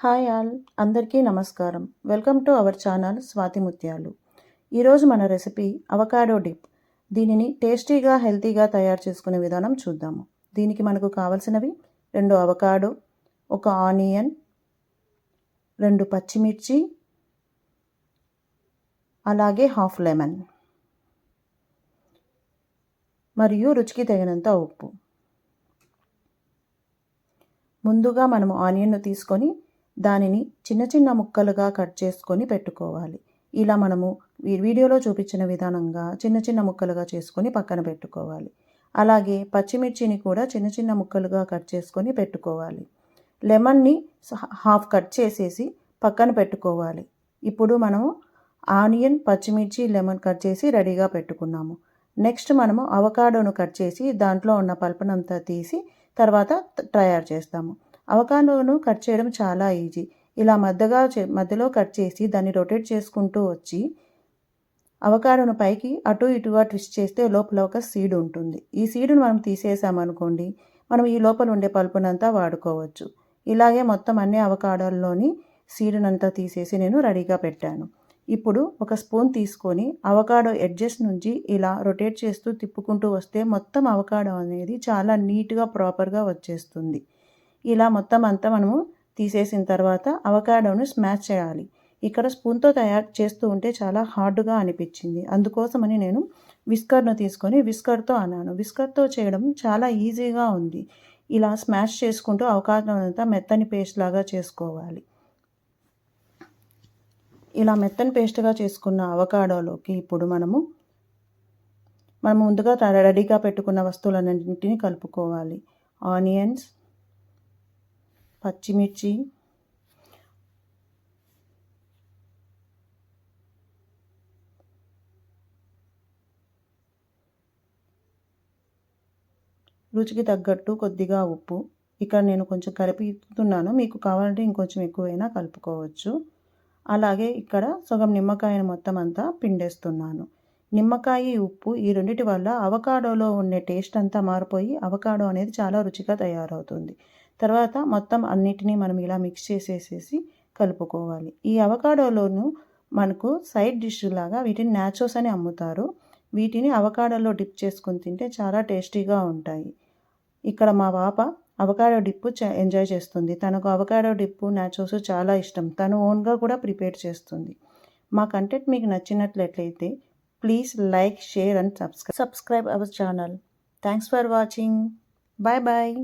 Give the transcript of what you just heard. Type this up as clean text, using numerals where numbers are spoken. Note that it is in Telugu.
హాయ్ ఆల్, అందరికీ నమస్కారం. Welcome to our channel Swathi ముత్యాలు. ఈరోజు మన రెసిపీ అవకాడో డిప్. దీనిని టేస్టీగా హెల్తీగా తయారు చేసుకునే విధానం చూద్దాము. దీనికి మనకు కావలసినవి 2 అవకాడో, 1 ఆనియన్, 2 పచ్చిమిర్చి, అలాగే హాఫ్ లెమన్ మరియు రుచికి తగినంత ఉప్పు. ముందుగా మనము ఆనియన్ను తీసుకొని దానిని చిన్న చిన్న ముక్కలుగా కట్ చేసుకొని పెట్టుకోవాలి. ఇలా మనము వీడియోలో చూపించిన విధానంగా చిన్న చిన్న ముక్కలుగా చేసుకొని పక్కన పెట్టుకోవాలి. అలాగే పచ్చిమిర్చిని కూడా చిన్న చిన్న ముక్కలుగా కట్ చేసుకొని పెట్టుకోవాలి. లెమన్ని హాఫ్ కట్ చేసేసి పక్కన పెట్టుకోవాలి. ఇప్పుడు మనము ఆనియన్, పచ్చిమిర్చి, లెమన్ కట్ చేసి రెడీగా పెట్టుకున్నాము. నెక్స్ట్ మనము అవకాడోను కట్ చేసి దాంట్లో ఉన్న పల్పనంతా తీసి తర్వాత తయారు చేస్తాము. అవకాడోను కట్ చేయడం చాలా ఈజీ. ఇలా మధ్యలో కట్ చేసి దాన్ని రొటేట్ చేసుకుంటూ వచ్చి అవకాడోను పైకి అటు ఇటుగా ట్విస్ట్ చేస్తే లోపల ఒక సీడ్ ఉంటుంది. ఈ సీడును మనం తీసేసామనుకోండి, మనం ఈ లోపల ఉండే పల్పునంతా వాడుకోవచ్చు. ఇలాగే మొత్తం అన్ని అవకాడోల్లోని సీడునంతా తీసేసి నేను రెడీగా పెట్టాను. ఇప్పుడు ఒక స్పూన్ తీసుకొని అవకాడో ఎడ్జెస్ నుంచి ఇలా రొటేట్ చేస్తూ తిప్పుకుంటూ వస్తే మొత్తం అవకాడో అనేది చాలా నీట్గా ప్రాపర్గా వచ్చేస్తుంది. ఇలా మొత్తం అంతా మనము తీసేసిన తర్వాత అవకాడోను స్మాష్ చేయాలి. ఇక్కడ స్పూన్తో తయారు చేస్తూ ఉంటే చాలా హార్డ్గా అనిపించింది. అందుకోసమని నేను విస్కర్ను తీసుకొని విస్కర్తో అన్నాను. విస్కర్తో చేయడం చాలా ఈజీగా ఉంది. ఇలా స్మాష్ చేసుకుంటూ అవకాడో అంతా మెత్తని పేస్ట్ లాగా చేసుకోవాలి. ఇలా మెత్తని పేస్ట్గా చేసుకున్న అవకాడోలోకి ఇప్పుడు మనము ముందుగా రెడీగా పెట్టుకున్న వస్తువులన్నింటినీ కలుపుకోవాలి. ఆనియన్స్, పచ్చిమిర్చి, రుచికి తగ్గట్టు కొద్దిగా ఉప్పు. ఇక్కడ నేను కొంచెం కలుపుతున్నాను, మీకు కావాలంటే ఇంకొంచెం ఎక్కువైనా కలుపుకోవచ్చు. అలాగే ఇక్కడ సగం నిమ్మకాయను మొత్తం అంతా పిండేస్తున్నాను. నిమ్మకాయ, ఉప్పు ఈ రెండిటి వల్ల అవకాడోలో ఉండే టేస్ట్ అంతా మారిపోయి అవకాడో అనేది చాలా రుచిగా తయారవుతుంది. తర్వాత మొత్తం అన్నిటినీ మనం ఇలా మిక్స్ చేసేసేసి కలుపుకోవాలి. ఈ అవకాడోలోను మనకు సైడ్ డిష్ లాగా వీటిని నాచోస్ అని అమ్ముతారు. వీటిని అవకాడోలో డిప్ చేసుకొని తింటే చాలా టేస్టీగా ఉంటాయి. ఇక్కడ మా పాప అవకాడో డిప్పు ఎంజాయ్ చేస్తుంది. తనకు అవకాడో డిప్పు, నాచోస్ చాలా ఇష్టం. తను ఓన్గా కూడా ప్రిపేర్ చేస్తుంది. మా కంటెంట్ మీకు నచ్చినట్లయితే please like, share and subscribe our channel. Thanks for watching. Bye bye.